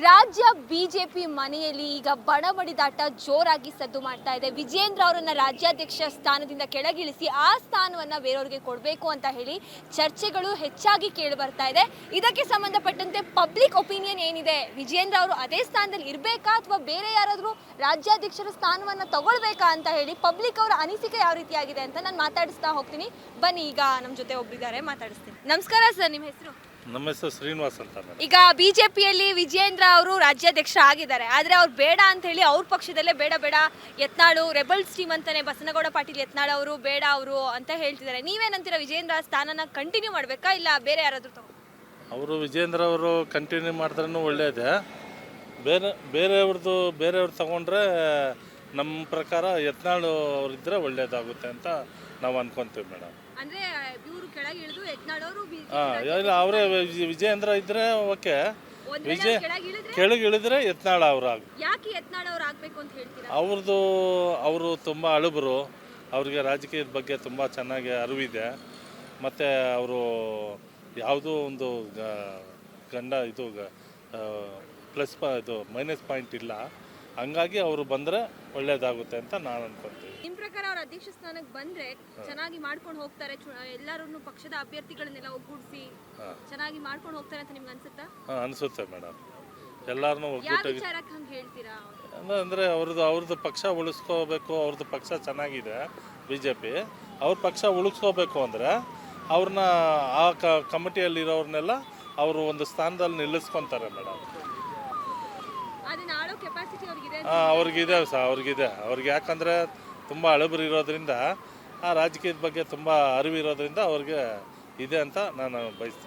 ರಾಜ್ಯ ಬಿಜೆಪಿ ಮನೆಯಲ್ಲಿ ಈಗ ಬಣಬಡಿದಾಟ ಜೋರಾಗಿ ಸದ್ದು ಮಾಡ್ತಾ ಇದೆ. ವಿಜೇಂದ್ರ ಅವರನ್ನ ರಾಜ್ಯಾಧ್ಯಕ್ಷ ಸ್ಥಾನದಿಂದ ಕೆಳಗಿಳಿಸಿ ಆ ಸ್ಥಾನವನ್ನ ಬೇರೆಯವರಿಗೆ ಕೊಡಬೇಕು ಅಂತ ಹೇಳಿ ಚರ್ಚೆಗಳು ಹೆಚ್ಚಾಗಿ ಕೇಳಿ ಬರ್ತಾ ಇದೆ. ಇದಕ್ಕೆ ಸಂಬಂಧಪಟ್ಟಂತೆ ಪಬ್ಲಿಕ್ ಒಪಿನಿಯನ್ ಏನಿದೆ, ವಿಜೇಂದ್ರ ಅವರು ಅದೇ ಸ್ಥಾನದಲ್ಲಿ ಇರಬೇಕಾ ಅಥವಾ ಬೇರೆ ಯಾರಾದರೂ ರಾಜ್ಯಾಧ್ಯಕ್ಷರ ಸ್ಥಾನವನ್ನ ತಗೊಳ್ಬೇಕಾ ಅಂತ ಹೇಳಿ ಪಬ್ಲಿಕ್ ಅವರ ಅನಿಸಿಕೆ ಯಾವ ರೀತಿಯಾಗಿದೆ ಅಂತ ನಾನು ಮಾತಾಡಿಸ್ತಾ ಹೋಗ್ತೀನಿ. ಬನ್ನಿ, ಈಗ ನಮ್ಮ ಜೊತೆ ಒಬ್ಬರಿದ್ದಾರೆ, ಮಾತಾಡಿಸ್ತೀನಿ. ನಮಸ್ಕಾರ ಸರ್, ನಿಮ್ಮ ಹೆಸರು? ನಮ್ಮ ಹೆಸರು ಶ್ರೀನಿವಾಸ್ ಅಂತ. ಈಗ ಬಿಜೆಪಿಯಲ್ಲಿ ವಿಜೇಂದ್ರ ಅವರು ರಾಜ್ಯಾಧ್ಯಕ್ಷ ಆಗಿದ್ದಾರೆ, ಆದ್ರೆ ಅವ್ರು ಬೇಡ ಅಂತ ಹೇಳಿ ಅವ್ರ ಪಕ್ಷದಲ್ಲೇ ಬೇಡ ಯತ್ನಾಳು ರೆಬಲ್ಸ್ ಟೀಮ್ ಅಂತಾನೆ ಬಸನಗೌಡ ಪಾಟೀಲ್ ಯತ್ನಾಳ್ ಅವರು ಬೇಡ ಅವರು ಅಂತ ಹೇಳ್ತಿದ್ದಾರೆ. ನೀವೇನಂತೀರಾ? ವಿಜೇಂದ್ರ ಸ್ಥಾನನ ಕಂಟಿನ್ಯೂ ಮಾಡ್ಬೇಕಾ ಇಲ್ಲ ಬೇರೆ ಯಾರಾದ್ರೂ ತಗೋ? ಅವರು ವಿಜೇಂದ್ರ ಅವರು ಕಂಟಿನ್ಯೂ ಮಾಡಿದ್ರೂ ಒಳ್ಳೆಯದೇ. ಬೇರೆಯವ್ರು ತಗೊಂಡ್ರೆ ನಮ್ಮ ಪ್ರಕಾರ ಯತ್ನಾಳು ಅವರಿದ್ದರೆ ಒಳ್ಳೇದಾಗುತ್ತೆ ಅಂತ ನಾವು ಅನ್ಕೊಂತೀವಿ ಮೇಡಮ್. ಅಂದ್ರೆ ಇವರು ಕೆಳಗೆ ಇಳಿದು ಯತ್ನಾಳ್ ಅವರು ಇಲ್ಲ, ಅವರೇ ವಿಜೇಂದ್ರ ಇದ್ರೆ ಓಕೆ. ಕೆಳಗೆ ಇಳಿದ್ರೆ ಯತ್ನಾಳ ಅವ್ರು ಯಾಕೆ ಯತ್ನಾಳ್ ಅವ್ರು ಆಗ್ಬೇಕು ಅಂತ ಹೇಳ್ತೀರಾ? ಅವರು ತುಂಬ ಅಳುಬರು, ಅವ್ರಿಗೆ ರಾಜಕೀಯದ ಬಗ್ಗೆ ತುಂಬ ಚೆನ್ನಾಗಿ ಅರಿವಿದೆ. ಮತ್ತು ಅವರು ಯಾವುದೋ ಒಂದು ಇದು ಮೈನಸ್ ಪಾಯಿಂಟ್ ಇಲ್ಲ. ಹಂಗಾಗಿ ಅವರು ಬಂದರೆ ಒಳ್ಳೇದಾಗುತ್ತೆ ಅಂತ ನಾನು ಅನ್ಕೊಂತೀನಿ. ನಿಮ್ಮ ಪ್ರಕಾರ ಅವ್ರ ಅಧ್ಯಕ್ಷ ಸ್ಥಾನಕ್ಕೆ ಬಂದ್ರೆ ಚೆನ್ನಾಗಿ ಮಾಡ್ಕೊಂಡು ಹೋಗ್ತಾರೆ, ಎಲ್ಲರೂ ಪಕ್ಷದ ಅಭ್ಯರ್ಥಿಗಳನ್ನೆಲ್ಲ ಒಗ್ಗೂಡಿಸಿ ಚೆನ್ನಾಗಿ ಮಾಡ್ಕೊಂಡು ಹೋಗ್ತಾರೆ ಅಂತ ನಿಮ್ಗೆ ಅನ್ಸುತ್ತಾ? ಅನಿಸುತ್ತೆ ಮೇಡಮ್. ಎಲ್ಲರನ್ನೂ ಒಗ್ಗೂಟಾಗಿ ಹೇಳ್ತೀರಾ ಅಂದರೆ ಅವ್ರದ್ದು ಪಕ್ಷ ಉಳಿಸ್ಕೋಬೇಕು. ಅವ್ರದ್ದು ಪಕ್ಷ ಚೆನ್ನಾಗಿದೆ BJP. ಅವ್ರ ಪಕ್ಷ ಉಳಿಸ್ಕೋಬೇಕು ಅಂದರೆ ಅವ್ರನ್ನ ಆ ಕಮಿಟಿಯಲ್ಲಿರೋರ್ನೆಲ್ಲ ಅವರು ಒಂದು ಸ್ಥಾನದಲ್ಲಿ ನಿಲ್ಲಿಸ್ಕೊತಾರೆ ಮೇಡಮ್. ಅವ್ರಿಗಿದೆ. ಅವ್ರಿಗೆ ಯಾಕಂದರೆ ತುಂಬ ಅಳುಬರು ಇರೋದ್ರಿಂದ, ಆ ರಾಜಕೀಯದ ಬಗ್ಗೆ ತುಂಬ ಅರಿವಿರೋದ್ರಿಂದ ಅವ್ರಿಗೆ ಇದೆ ಅಂತ ನಾನು ಬಯಸ್ತೀನಿ.